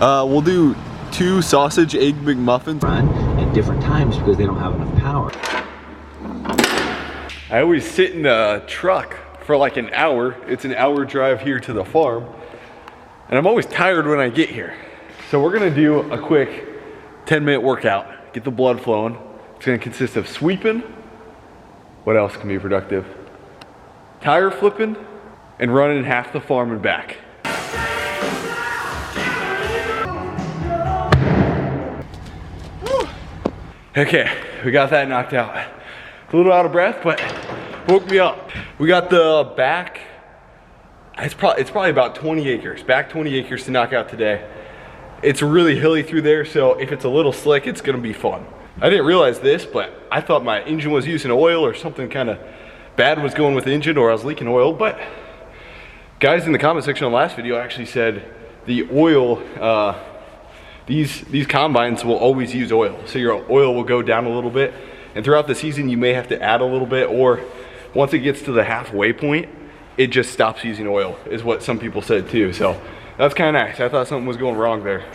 We'll do 2 sausage egg McMuffins. Run at different times because they don't have enough power. I always sit in the truck for like an hour. It's an hour drive here to the farm. And I'm always tired when I get here. So we're gonna do a quick 10-minute workout, get the blood flowing. It's gonna consist of sweeping. What else can be productive? Tire flipping and running half the farm and back. Okay, we got that knocked out. A little out of breath, but woke me up. We got the back, it's probably about 20 acres, back 20 acres to knock out today. It's really hilly through there, so if it's a little slick, it's gonna be fun. I didn't realize this, but I thought my engine was using oil or something kind of bad was going with the engine, or I was leaking oil, but guys in the comment section on the last video actually said the oil, these combines will always use oil, so your oil will go down a little bit, and throughout the season you may have to add a little bit, or once it gets to the halfway point it just stops using oil, is what some people said too. So that's kind of nice. I thought something was going wrong there.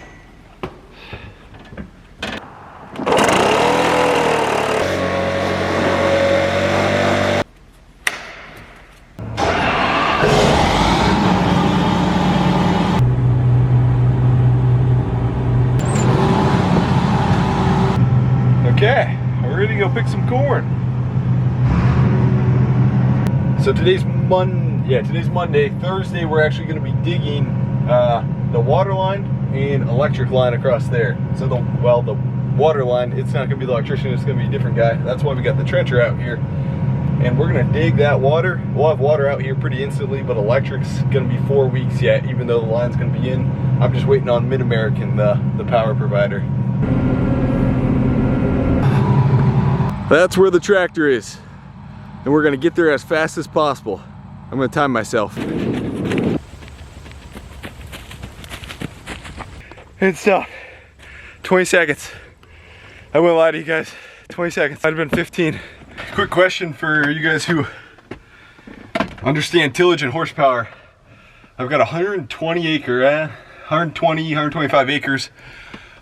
Okay, we're ready to go pick some corn. So today's Monday. Thursday we're actually going to be digging the water line and electric line across there. So the water line, it's not going to be the electrician, it's going to be a different guy. That's why we got the trencher out here. And we're going to dig that water. We'll have water out here pretty instantly, but electric's going to be 4 weeks yet, even though the line's going to be in. I'm just waiting on Mid-American, the power provider. That's where the tractor is, and we're gonna get there as fast as possible. I'm gonna time myself. It's 20 seconds. I won't lie to you guys, 20 seconds. I'd have been 15. Quick question for you guys who understand tillage and horsepower. I've got 125 acres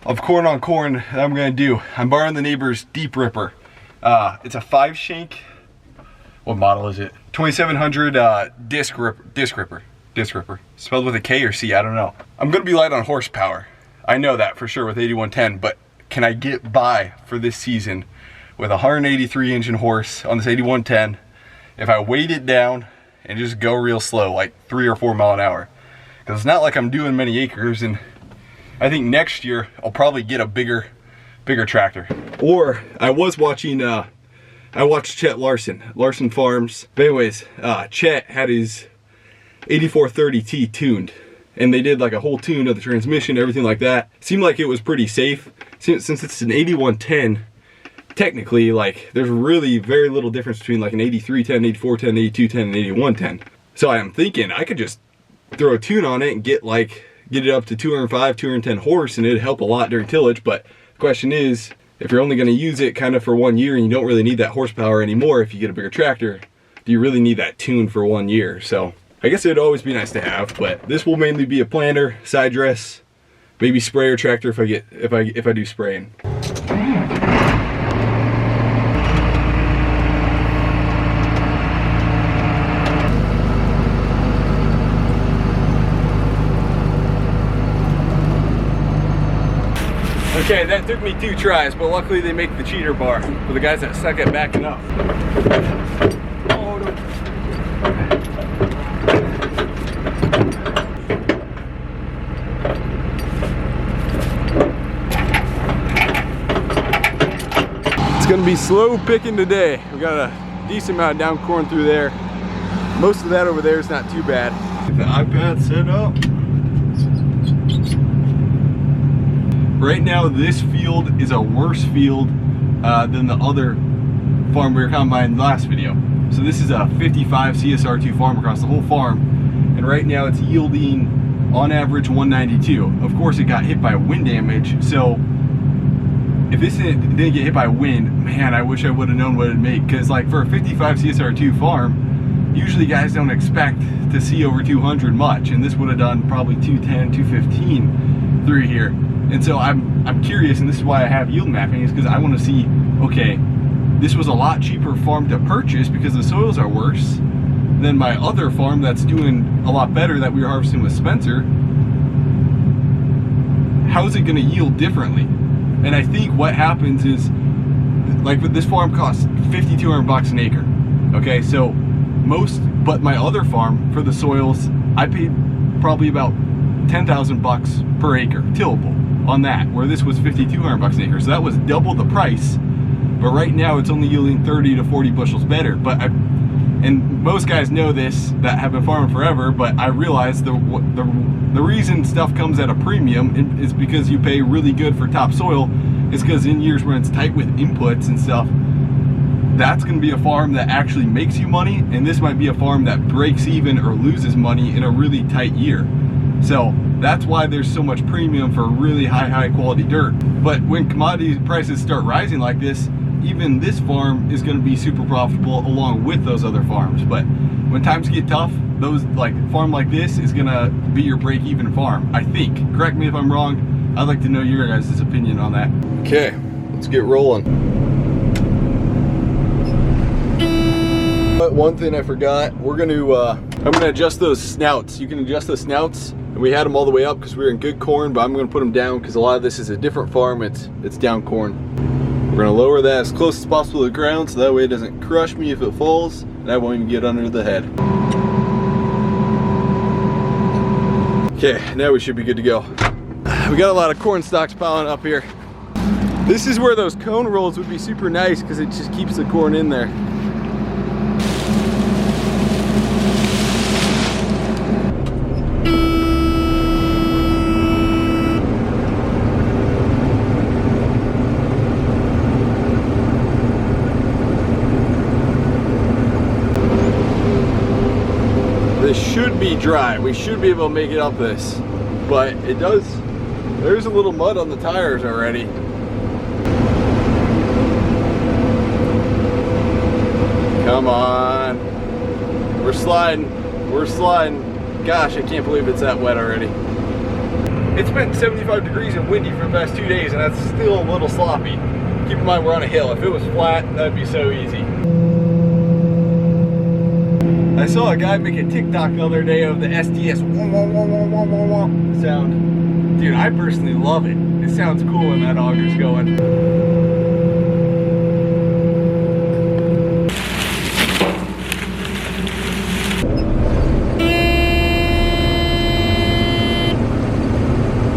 of corn on corn that I'm gonna do. I'm borrowing the neighbor's deep ripper. It's a 5-shank, what model is it? 2700 disc ripper, spelled with a K or C, I don't know. I'm gonna be light on horsepower. I know that for sure with 8110, but can I get by for this season with 183 engine horse on this 8110 if I weight it down and just go real slow, like 3 or 4 mile an hour? Because it's not like I'm doing many acres, and I think next year I'll probably get a bigger tractor. Or I was watching, I watched Chet Larson Farms. But anyways, Chet had his 8430T tuned, and they did like a whole tune of the transmission, everything like that. Seemed like it was pretty safe. Since it's an 8110, technically, like, there's really very little difference between like an 8310, 8410, 8210, and 8110. So I'm thinking I could just throw a tune on it and get it up to 205, 210 horse, and it'd help a lot during tillage. But the question is, if you're only going to use it kind of for 1 year and you don't really need that horsepower anymore, if you get a bigger tractor, do you really need that tune for 1 year? So I guess it'd always be nice to have, but this will mainly be a planter, side dress, maybe sprayer tractor if I do spraying. Okay, that took me 2 tries, but luckily they make the cheater bar for the guys that suck at backing up. Oh, no. It's gonna be slow picking today. We got a decent amount of down corn through there. Most of that over there is not too bad. Get the iPad set up. Right now, this field is a worse field than the other farm we were combining last video. So this is a 55 CSR2 farm across the whole farm, and right now it's yielding on average 192. Of course, it got hit by wind damage, so if this didn't get hit by wind, man, I wish I would have known what it'd make, because like for a 55 CSR2 farm, usually guys don't expect to see over 200 much, and this would have done probably 210, 215 through here. And so I'm curious, and this is why I have yield mapping, is because I want to see, okay, this was a lot cheaper farm to purchase because the soils are worse than my other farm that's doing a lot better that we were harvesting with Spencer. How is it going to yield differently? And I think what happens is, like this farm costs $5,200 an acre. Okay, so but my other farm for the soils, I paid probably about $10,000 per acre tillable on that, where this was $5,200 an acre. So that was double the price. But right now it's only yielding 30 to 40 bushels better. And most guys know this that have been farming forever, but I realize the reason stuff comes at a premium is because you pay really good for topsoil. Is because in years when it's tight with inputs and stuff, that's going to be a farm that actually makes you money, and this might be a farm that breaks even or loses money in a really tight year. So that's why there's so much premium for really high quality dirt. But when commodity prices start rising like this, even this farm is going to be super profitable along with those other farms. But when times get tough, those like farm like this is going to be your break-even farm, I think. Correct me if I'm wrong. I'd like to know your guys' opinion on that. Okay, let's get rolling. But one thing I forgot, I'm gonna adjust those snouts. You can adjust the snouts, and we had them all the way up because we were in good corn, but I'm gonna put them down because a lot of this is a different farm. It's down corn. We're gonna lower that as close as possible to the ground so that way it doesn't crush me if it falls, and I won't even get under the head. Okay, now we should be good to go. We got a lot of corn stalks piling up here. This is where those cone rolls would be super nice because it just keeps the corn in there. This should be dry. We should be able to make it up this, but it does. There's a little mud on the tires already. Come on. We're sliding. We're sliding. Gosh, I can't believe it's that wet already. It's been 75 degrees and windy for the past 2 days, and that's still a little sloppy. Keep in mind we're on a hill. If it was flat, that'd be so easy. I saw a guy make a TikTok the other day of the SDS sound. Dude, I personally love it. It sounds cool when that auger's going.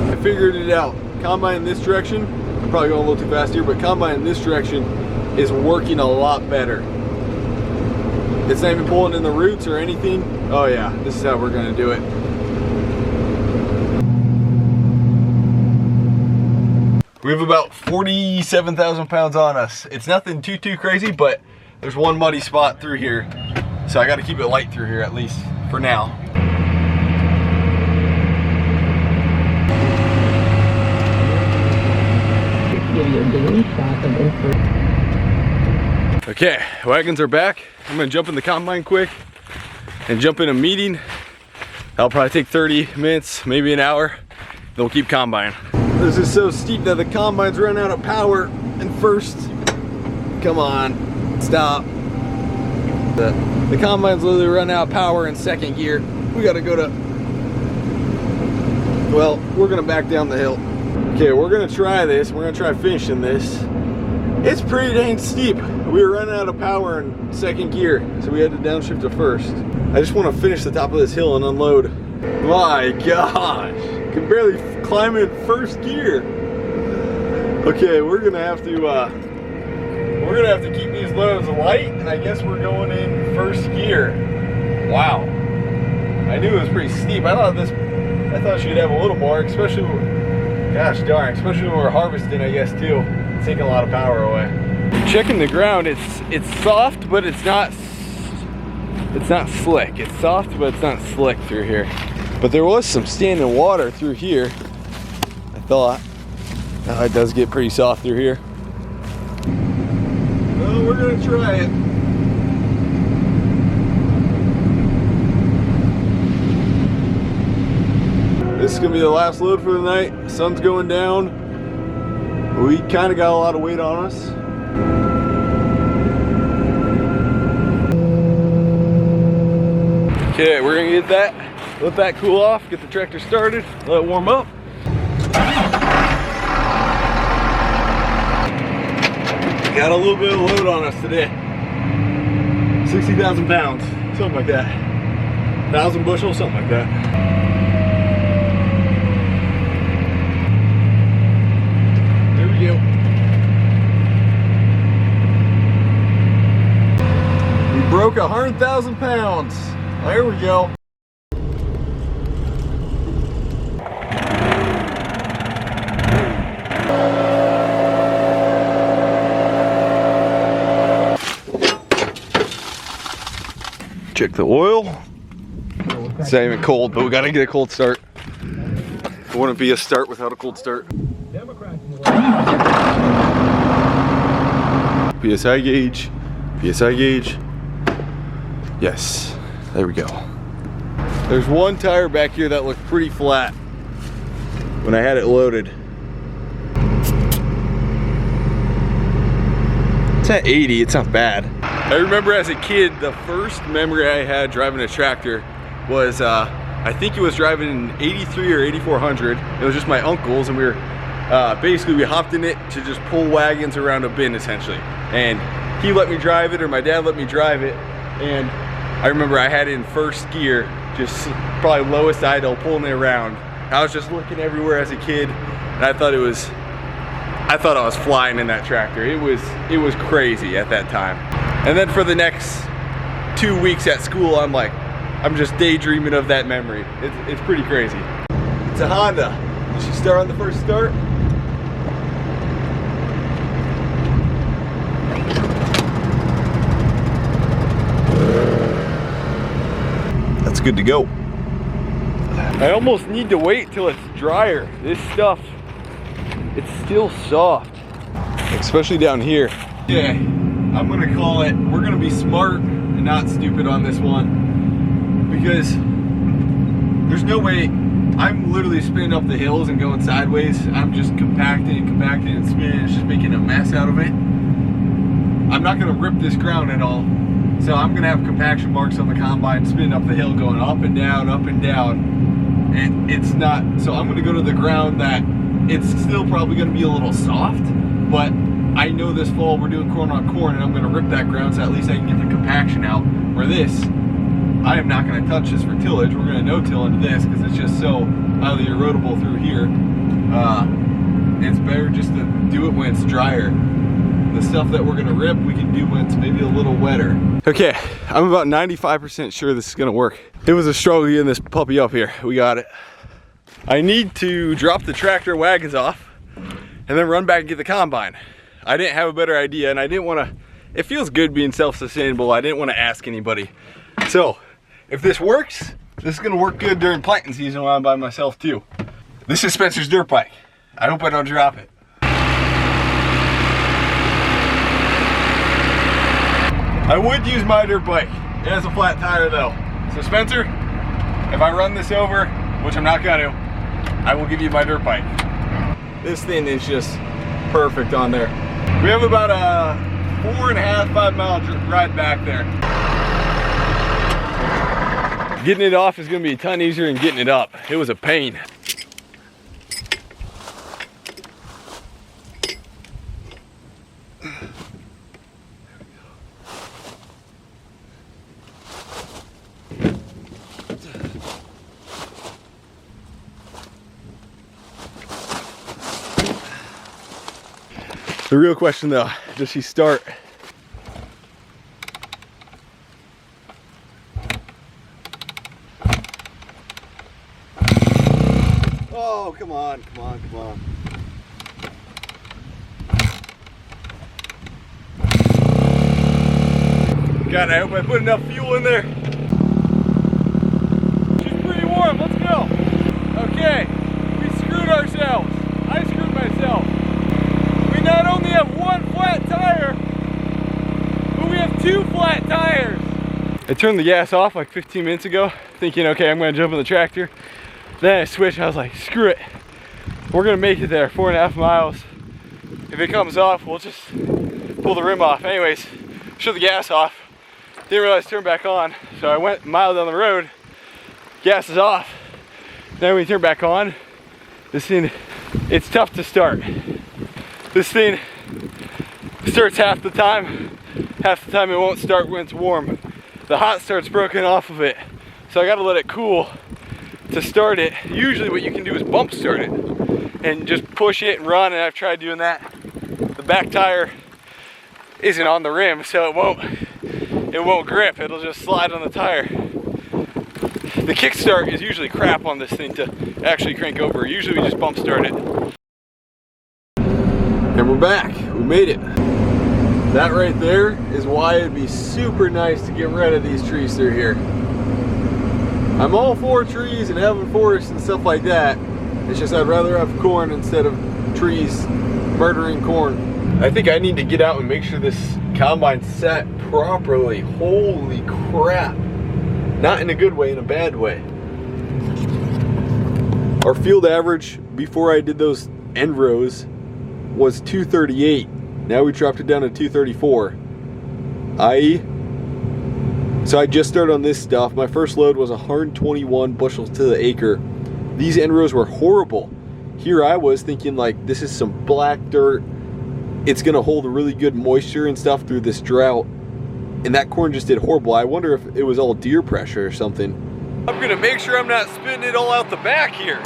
I figured it out. Combine in this direction, I'm probably going a little too fast here, but combine in this direction is working a lot better. It's not even pulling in the roots or anything. Oh yeah, this is how we're gonna do it. We have about 47,000 pounds on us. It's nothing too crazy, but there's one muddy spot through here. So I gotta keep it light through here at least for now. Okay, wagons are back. I'm gonna jump in the combine quick and jump in a meeting. That'll probably take 30 minutes, maybe an hour. Then we'll keep combine. This is so steep that the combine's run out of power in first. Come on, stop. The combine's literally run out of power in second gear. We gotta go to, well, we're gonna back down the hill. Okay, we're gonna try this. We're gonna try finishing this. It's pretty dang steep. We were running out of power in second gear, so we had to downshift to first. I just want to finish the top of this hill and unload. My gosh, can barely climb in first gear. Okay, we're gonna have to keep these loads light, and I guess we're going in first gear. Wow, I knew it was pretty steep. I thought she'd have a little more, especially, gosh darn, especially when we're harvesting, I guess too. It's taking a lot of power away. Checking the ground, it's soft, but it's not slick. It's soft, but it's not slick through here. But there was some standing water through here, I thought. It does get pretty soft through here. Well, we're gonna try it. This is gonna be the last load for the night. Sun's going down. We kind of got a lot of weight on us. Okay, we're gonna get that, let that cool off, get the tractor started, let it warm up. Got a little bit of load on us today. 60,000 pounds, something like that. 1,000 bushels, something like that. There we go. We broke 100,000 pounds. There we go. Check the oil. It's not even cold, but we gotta get a cold start. It wouldn't be a start without a cold start. PSI gauge, PSI gauge. Yes, there we go. There's one tire back here that looked pretty flat when I had it loaded. It's at 80, it's not bad. I remember as a kid, the first memory I had driving a tractor was, I think it was driving an 83 or 8400. It was just my uncle's, and we were, basically we hopped in it to just pull wagons around a bin essentially. And he let me drive it, or my dad let me drive it. And I remember I had it in first gear, just probably lowest idle, pulling it around. I was just looking everywhere as a kid, and I thought I was flying in that tractor. It was crazy at that time. And then for the next 2 weeks at school, I'm just daydreaming of that memory. It's pretty crazy. It's a Honda. Did she start on the first start? That's good to go. I almost need to wait till it's drier. This stuff, it's still soft, especially down here. Yeah, I'm gonna call it, we're gonna be smart and not stupid on this one, because there's no way, I'm literally spinning up the hills and going sideways. I'm just compacting and spinning. It's just making a mess out of it. I'm not gonna rip this ground at all. So I'm gonna have compaction marks on the combine, spinning up the hill, going up and down, and it's not, so I'm gonna go to the ground that it's still probably gonna be a little soft, but I know this fall we're doing corn on corn, and I'm gonna rip that ground so at least I can get the compaction out. Where this, I am not gonna touch this for tillage. We're gonna no-till into this because it's just so highly erodible through here. It's better just to do it when it's drier. The stuff that we're gonna rip, we can do when it's maybe a little wetter. Okay, I'm about 95% sure this is gonna work. It was a struggle getting this puppy up here. We got it. I need to drop the tractor wagons off and then run back and get the combine. I didn't have a better idea, and I didn't wanna, it feels good being self-sustainable. I didn't wanna ask anybody. So, if this works, this is gonna work good during planting season when I'm by myself too. This is Spencer's dirt bike. I hope I don't drop it. I would use my dirt bike. It has a flat tire though. So Spencer, if I run this over, which I'm not gonna, I will give you my dirt bike. This thing is just perfect on there. We have about a 4.5, 5 mile ride back there. Getting it off is gonna be a ton easier than getting it up. It was a pain. The real question though, does she start? Oh, come on, come on, come on. God, I hope I put enough fuel in there. She's pretty warm, let's go. Okay, we screwed ourselves. I screwed myself. We not only have one flat tire, but we have 2 flat tires. I turned the gas off like 15 minutes ago, thinking, okay, I'm gonna jump in the tractor, Then I switched, I was like, screw it. We're gonna make it there, 4.5 miles. If it comes off, we'll just pull the rim off. Anyways, shut the gas off. Didn't realize to turn back on. So I went a mile down the road, gas is off. Then we turn back on. This thing, it's tough to start. This thing starts half the time it won't start when it's warm. The hot start's broken off of it. So I gotta let it cool to start it. Usually what you can do is bump start it and just push it and run, and I've tried doing that. The back tire isn't on the rim, so it won't grip, it'll just slide on the tire. The kickstart is usually crap on this thing to actually crank over. Usually we just bump start it. And we're back, we made it. That right there is why it'd be super nice to get rid of these trees through here. I'm all for trees and having forests and stuff like that. It's just I'd rather have corn instead of trees murdering corn. I think I need to get out and make sure this combine's set properly. Holy crap. Not in a good way, in a bad way. Our field average before I did those end rows was 238. Now we dropped it down to 234. So I just started on this stuff. My first load was 121 bushels to the acre. These end rows were horrible. Here I was thinking like, this is some black dirt. It's gonna hold a really good moisture and stuff through this drought. And that corn just did horrible. I wonder if it was all deer pressure or something. I'm gonna make sure I'm not spitting it all out the back here.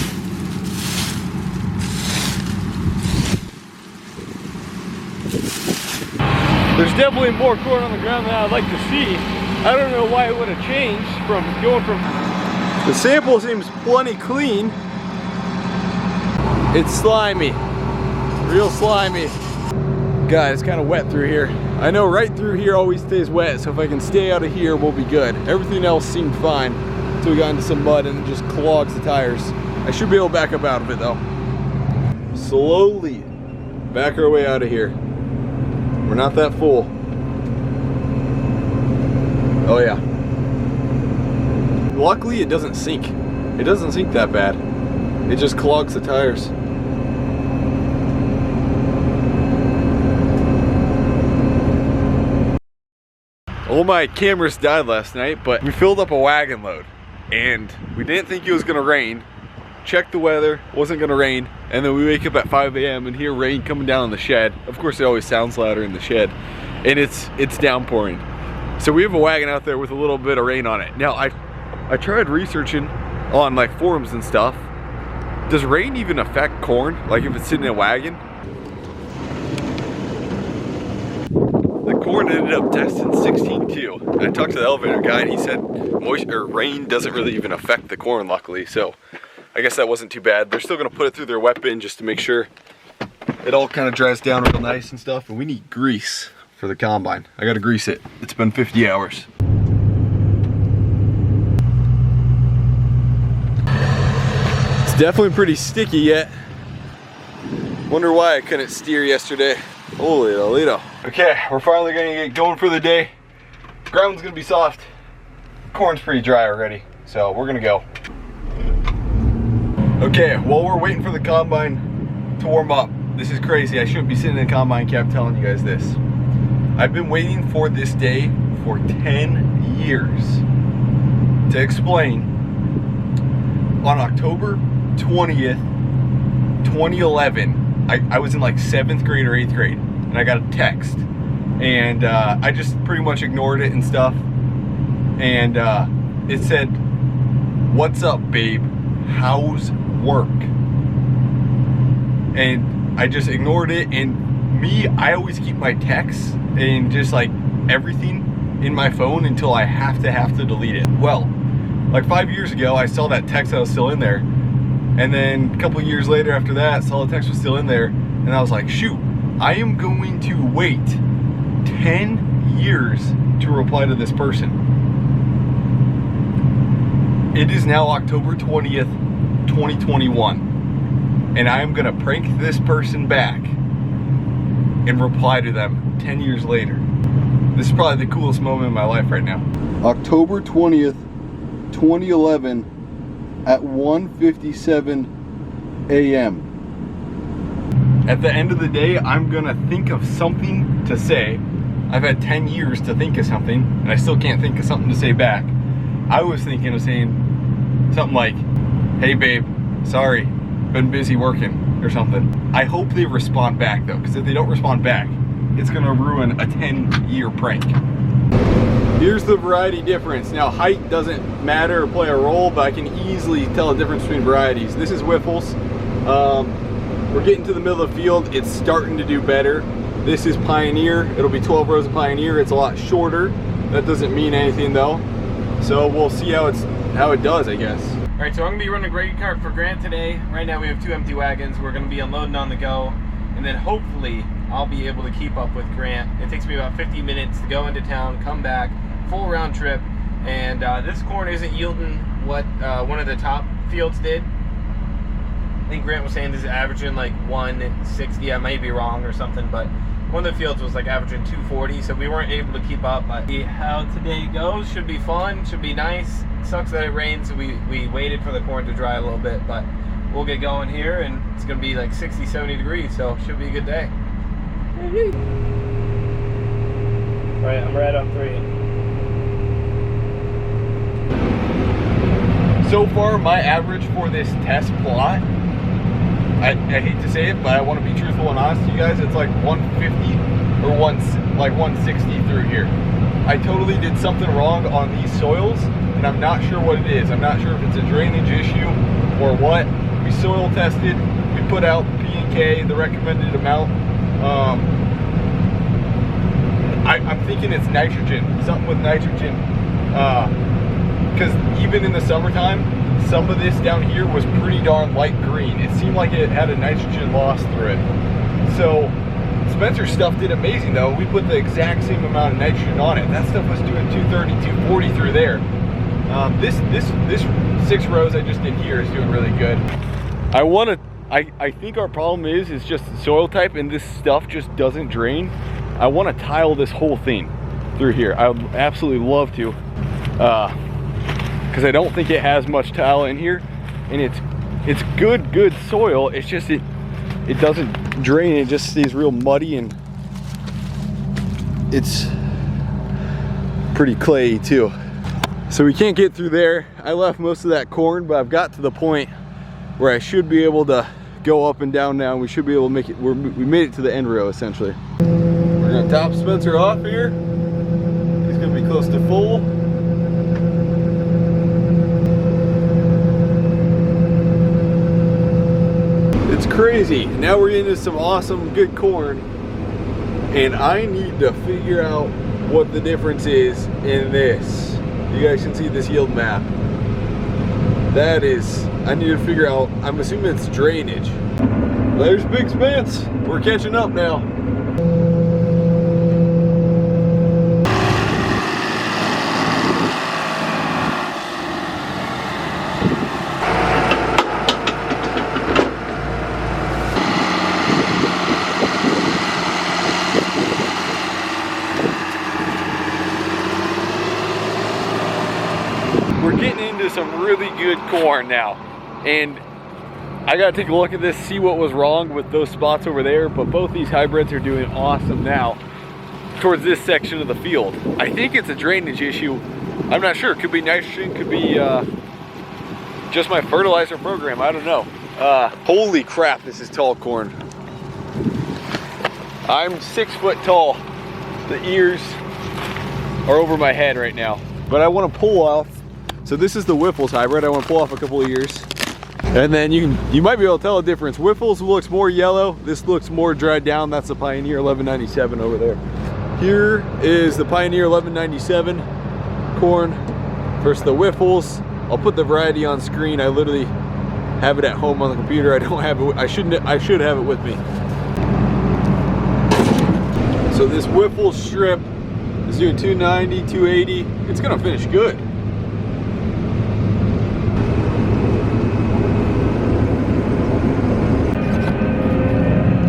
There's definitely more corn on the ground than I'd like to see. I don't know why it would have changed from going from... The sample seems plenty clean. It's slimy, real slimy. God, it's kind of wet through here. I know right through here always stays wet, so if I can stay out of here, we'll be good. Everything else seemed fine until we got into some mud and it just clogs the tires. I should be able to back up out of it though. Slowly back our way out of here. We're not that full. Oh yeah. Luckily it doesn't sink. It doesn't sink that bad. It just clogs the tires. All my cameras died last night, but we filled up a wagon load and we didn't think it was gonna rain. Checked the weather, wasn't gonna rain, and then we wake up at 5 a.m. and hear rain coming down in the shed. Of course it always sounds louder in the shed, and it's downpouring. So we have a wagon out there with a little bit of rain on it. Now I tried researching on like forums and stuff. Does rain even affect corn? Like if it's sitting in a wagon? The corn ended up testing 16.2. I talked to the elevator guy and he said rain doesn't really even affect the corn, luckily. So I guess that wasn't too bad. They're still gonna put it through their wet bin just to make sure it all kind of dries down real nice and stuff. And we need grease for the combine. I gotta grease it. It's been 50 hours. It's definitely pretty sticky yet. Wonder why I couldn't steer yesterday. Holy Toledo. Okay, we're finally gonna get going for the day. Ground's gonna be soft. Corn's pretty dry already, so we're gonna go. Okay, while we're waiting for the combine to warm up, this is crazy. I shouldn't be sitting in a combine cab telling you guys this. I've been waiting for this day for 10 years. To explain, on October 20th, 2011, I was in like 7th grade or 8th grade, and I got a text. And I just pretty much ignored it and stuff. And it said, "What's up, babe? How's work?" And I just ignored it. And me, I always keep my texts and just like everything in my phone until I have to delete it. Well, like 5 years ago, I saw that text that was still in there. And then a couple years later after that, saw the text was still in there. And I was like, shoot, I am going to wait 10 years to reply to this person. It is now October 20th, 2021. And I am gonna prank this person back and reply to them 10 years later. This is probably the coolest moment in my life right now. October 20th, 2011, at 1:57 a.m. At the end of the day, I'm gonna think of something to say. I've had 10 years to think of something, and I still can't think of something to say back. I was thinking of saying something like, hey babe, sorry, been busy working, or something. I hope they respond back though, because if they don't respond back, it's gonna ruin a 10-year prank. Here's the variety difference. Now, height doesn't matter or play a role, but I can easily tell the difference between varieties. This is Whiffles. We're getting to the middle of the field. It's starting to do better. This is Pioneer. It'll be 12 rows of Pioneer. It's a lot shorter. That doesn't mean anything though. So we'll see how it does, I guess. All right, so I'm gonna be running a grade cart for Grant today. Right now we have 2 empty wagons. We're gonna be unloading on the go, and then hopefully I'll be able to keep up with Grant. It takes me about 50 minutes to go into town, come back, full round trip, and this corn isn't yielding what one of the top fields did. I think Grant was saying this is averaging like 160. I might be wrong or something, but one of the fields was like averaging 240, so we weren't able to keep up. But see how today goes. Should be fun, should be nice. Sucks that it rained, so we waited for the corn to dry a little bit, but we'll get going here, and it's gonna be like 60, 70 degrees, so should be a good day. All right, I'm right on 3. So far, my average for this test plot, I hate to say it, but I want to be truthful and honest to you guys, it's like 150 or 160 through here. I totally did something wrong on these soils, and I'm not sure what it is. I'm not sure if it's a drainage issue or what. We soil tested, we put out P&K, the recommended amount. I'm thinking it's nitrogen, something with nitrogen. Because even in the summertime, some of this down here was pretty darn light green. It seemed like it had a nitrogen loss through it. So Spencer's stuff did amazing though. We put the exact same amount of nitrogen on it. That stuff was doing 230, 240 through there. This 6 rows I just did here is doing really good. I think our problem is just the soil type, and this stuff just doesn't drain. I want to tile this whole thing through here. I would absolutely love to, because I don't think it has much tile in here, and it's good soil. It's just it doesn't drain. It just stays real muddy, and it's pretty clayey too. So we can't get through there. I left most of that corn, but I've got to the point where I should be able to go up and down now, and we should be able to make it. We made it to the end row essentially. We're gonna top Spencer off here. He's gonna be close to full. It's crazy. Now we're into some awesome good corn, and I need to figure out what the difference is in this. You guys can see this yield map. That is, I need to figure out, I'm assuming it's drainage. There's Big Spence. We're catching up now. We're getting into some really good corn now, and I gotta take a look at this, see what was wrong with those spots over there, but both these hybrids are doing awesome now towards this section of the field. I think it's a drainage issue. I'm not sure. Could be nitrogen, could be just my fertilizer program. I don't know. Holy crap, this is tall corn. I'm 6 foot tall. The ears are over my head right now, but I want to pull off. So this is the Whiffles hybrid. I want to pull off a couple of ears. And then you might be able to tell a difference. Whiffles looks more yellow. This looks more dried down. That's the Pioneer 1197 over there. Here is the Pioneer 1197 corn versus the Whiffles. I'll put the variety on screen. I literally have it at home on the computer. I don't have it. I should have it with me. So this Whiffles strip is doing 290, 280. It's gonna finish good.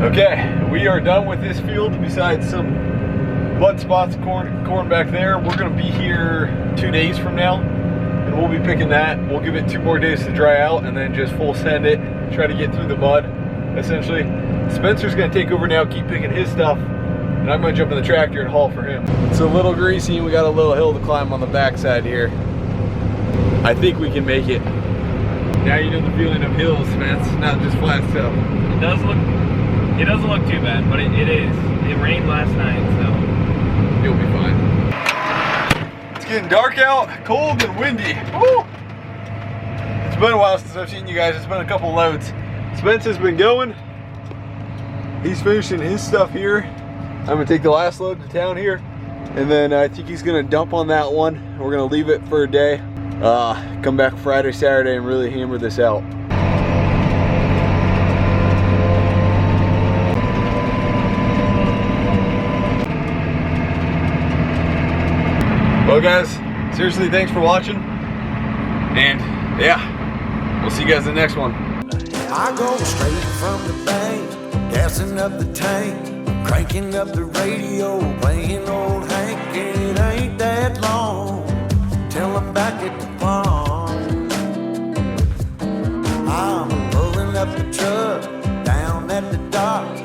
Okay, we are done with this field. Besides some bud spots, corn back there, we're gonna be here 2 days from now, and and we'll be picking that. We'll give it 2 more days to dry out and then just full send it, try to get through the mud, essentially. Spencer's gonna take over now, keep picking his stuff, and I'm gonna jump in the tractor and haul for him. It's a little greasy and we got a little hill to climb on the backside here. I think we can make it. Now you know the feeling of hills, Spence, not just flat stuff. It doesn't look too bad, but it is. It rained last night, so you'll be fine. It's getting dark out, cold and windy. Woo! It's been a while since I've seen you guys. It's been a couple loads. Spence has been going. He's finishing his stuff here. I'm gonna take the last load to town here, and then I think he's gonna dump on that one. We're gonna leave it for a day. Come back Friday, Saturday, and really hammer this out. Well guys, seriously, thanks for watching. And yeah, we'll see you guys in the next one. I go straight from the bank, gassing up the tank, cranking up the radio, playing old Hank. It ain't that long till I'm back at the pond. I'm pulling up the truck,